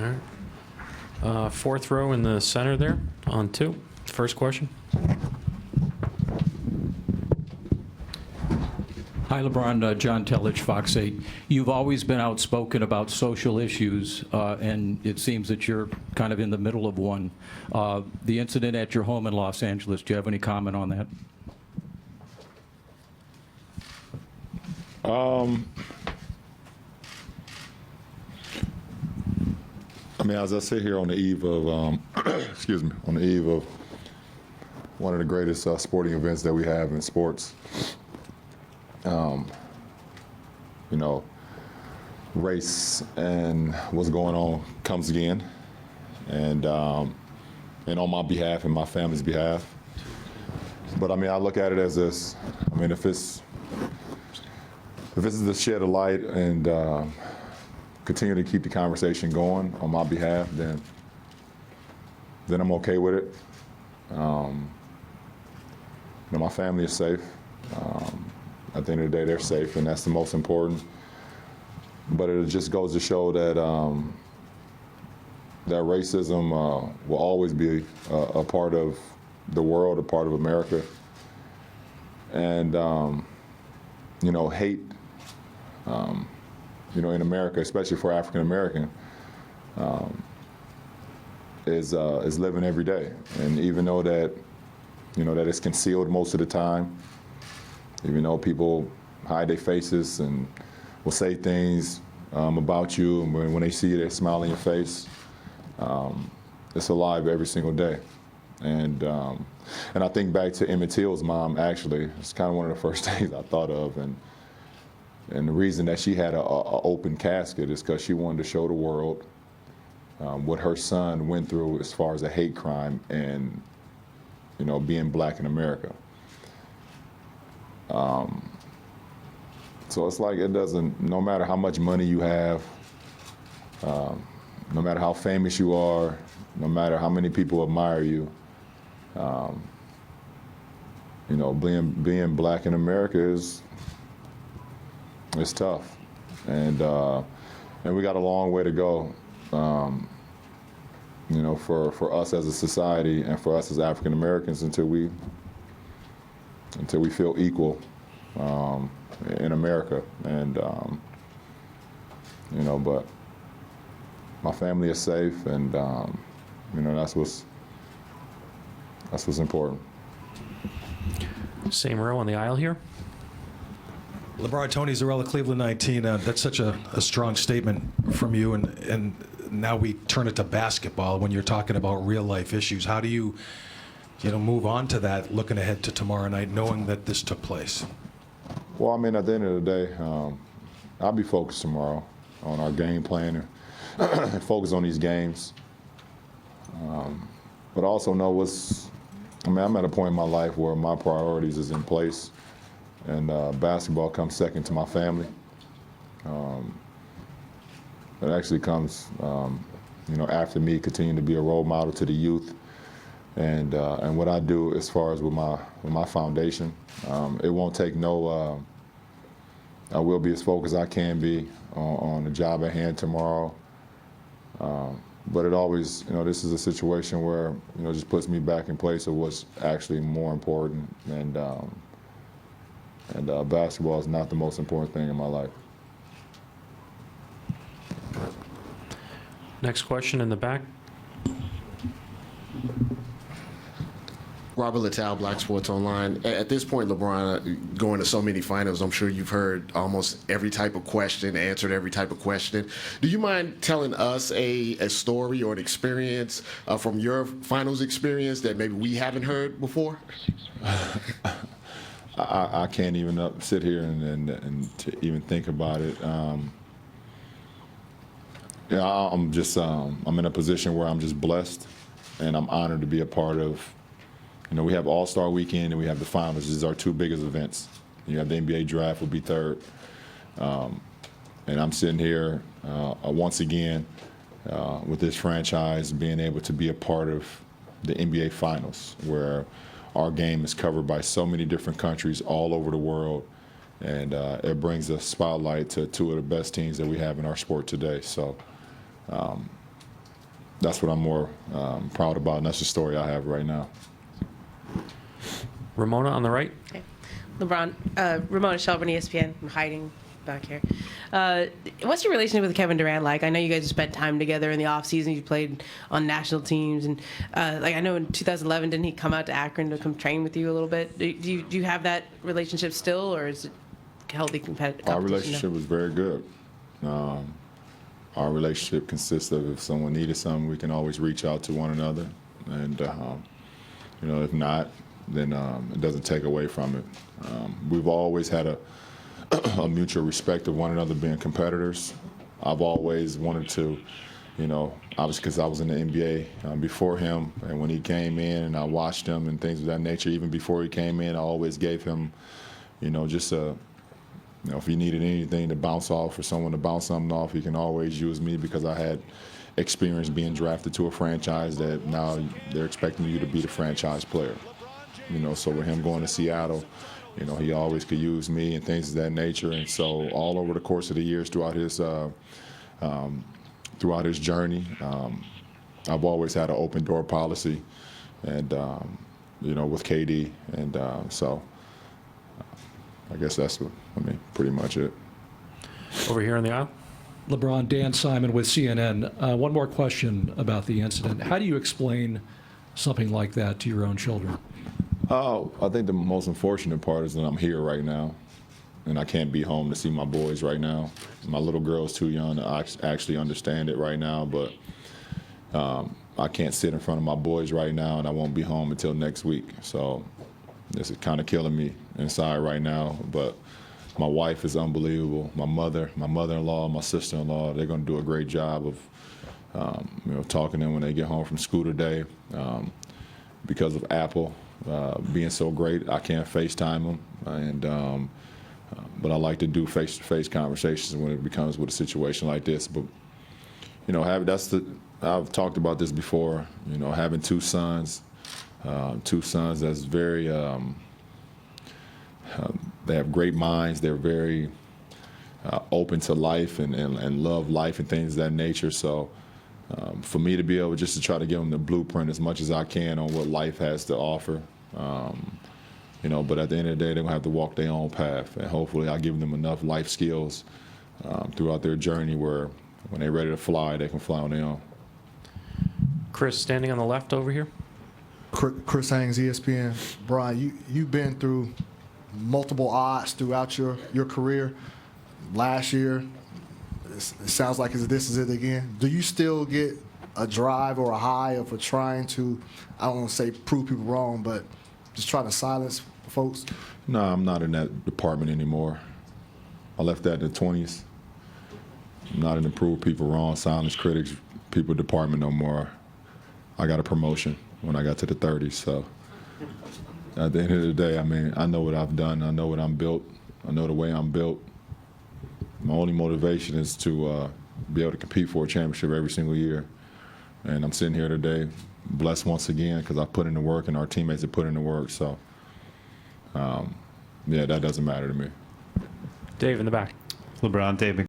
right. Fourth row in the center there on 2. First question. Hi, LeBron. John Tellich, Fox 8. You've always been outspoken about social issues, and it seems that you're kind of in the middle of one. The incident at your home in Los Angeles, do you have any comment on that? I mean, as I sit here on the eve of, excuse me, on the eve of one of the greatest sporting events that we have in sports, you know, race and what's going on comes again, and on my behalf and my family's behalf. But I mean, I look at it as this. I mean, if this is to shed a light and continue to keep the conversation going on my behalf, then I'm okay with it. You know, my family is safe. At the end of the day, they're safe, and that's the most important. But it just goes to show that that racism will always be a part of the world, a part of America. And you know, hate, you know, in America, especially for African American, is living every day. And even though that, you know, that it's concealed most of the time, even though people hide their faces and will say things about you, and when they see you, they smile in your face. It's alive every single day. And I think back to Emmett Till's mom, actually. It's kind of one of the first things I thought of. And the reason that she had a open casket is because she wanted to show the world what her son went through as far as a hate crime and, you know, being black in America. So it's like it doesn't, no matter how much money you have, no matter how famous you are, no matter how many people admire you, you know, being black in America is tough, and we got a long way to go, you know, for us as a society and for us as African Americans until we feel equal in America. And you know, but my family is safe, and you know, that's what's important. Same row on the aisle here. LeBron, Tony Zarella, Cleveland 19. That's such a strong statement from you, and now we turn it to basketball when you're talking about real life issues. How do you move on to that, looking ahead to tomorrow night, knowing that this took place? Well, I mean, at the end of the day, I'll be focused tomorrow on our game plan and focus on these games. But also know I'm at a point in my life where my priorities is in place, and basketball comes second to my family. It actually comes, you know, after me continuing to be a role model to the youth, and what I do as far as with my foundation. It won't take no. I will be as focused as I can be on the job at hand tomorrow. But it always, you know, this is a situation where, you know, just puts me back in place of what's actually more important, and basketball is not the most important thing in my life. Next question in the back. Robert Littell, Black Sports Online. At this point, LeBron, going to so many finals, I'm sure you've heard almost every type of question, answered every type of question. Do you mind telling us a story or an experience from your finals experience that maybe we haven't heard before? I can't even sit here and to even think about it. Yeah, I'm in a position where I'm just blessed, and I'm honored to be a part of. You know, we have All-Star Weekend and we have the finals. These are our two biggest events. You have the NBA draft will be third. And I'm sitting here once again with this franchise being able to be a part of the NBA finals, where our game is covered by so many different countries all over the world. And it brings a spotlight to two of the best teams that we have in our sport today. So that's what I'm more proud about, and that's the story I have right now. Ramona on the right. Okay. LeBron, Ramona Shelburne, ESPN. I'm hiding back here. What's your relationship with Kevin Durant like? I know you guys have spent time together in the off season. You played on national teams, and like I know in 2011, didn't he come out to Akron to come train with you a little bit? Do you have that relationship still, or is it healthy competitive? Our relationship was very good. Our relationship consists of if someone needed something, we can always reach out to one another, and you know, if not, then it doesn't take away from it. We've always had a mutual respect of one another, being competitors. I've always wanted to, you know, obviously because I was in the NBA before him, and when he came in and I watched him and things of that nature, even before he came in, I always gave him, you know, just a, you know, if he needed anything to bounce off or someone to bounce something off, he can always use me because I had experience being drafted to a franchise that now they're expecting you to be the franchise player. You know, so with him going to Seattle, you know, he always could use me and things of that nature. And so all over the course of the years throughout his journey, I've always had an open door policy, and you know, with KD, and so I guess that's what, pretty much it. Over here on the aisle. LeBron, Dan Simon with CNN. One more question about the incident. How do you explain something like that to your own children? Oh, I think the most unfortunate part is that I'm here right now, and I can't be home to see my boys right now. My little girl's too young to actually understand it right now, but I can't sit in front of my boys right now, and I won't be home until next week. So this is kind of killing me inside right now, but my wife is unbelievable. My mother-in-law, my sister-in-law, they're going to do a great job of you know, talking to them when they get home from school today. Because of Apple being so great, I can't FaceTime them, and but I like to do face-to-face conversations when it becomes with a situation like this. But you know, I've talked about this before. You know, having two sons that's very they have great minds. They're very open to life and love life and things of that nature. So for me to be able just to try to give them the blueprint as much as I can on what life has to offer, you know, but at the end of the day, they're going to have to walk their own path. And hopefully I give them enough life skills throughout their journey where when they're ready to fly, they can fly on their own. Chris, standing on the left over here. Chris Haynes, ESPN. Brian, you've been through multiple odds throughout your career. Last year, it sounds like this is it again. Do you still get a drive or a high for trying to, I don't want to say prove people wrong, but just trying to silence folks? No, I'm not in that department anymore. I left that in the 20s. I'm not in the prove people wrong, silence critics, people department no more. I got a promotion when I got to the 30s, so at the end of the day, I know what I've done. I know what I'm built. I know the way I'm built. My only motivation is to be able to compete for a championship every single year. And I'm sitting here today blessed once again because I put in the work and our teammates have put in the work. So, yeah, that doesn't matter to me. Dave in the back. LeBron, Dave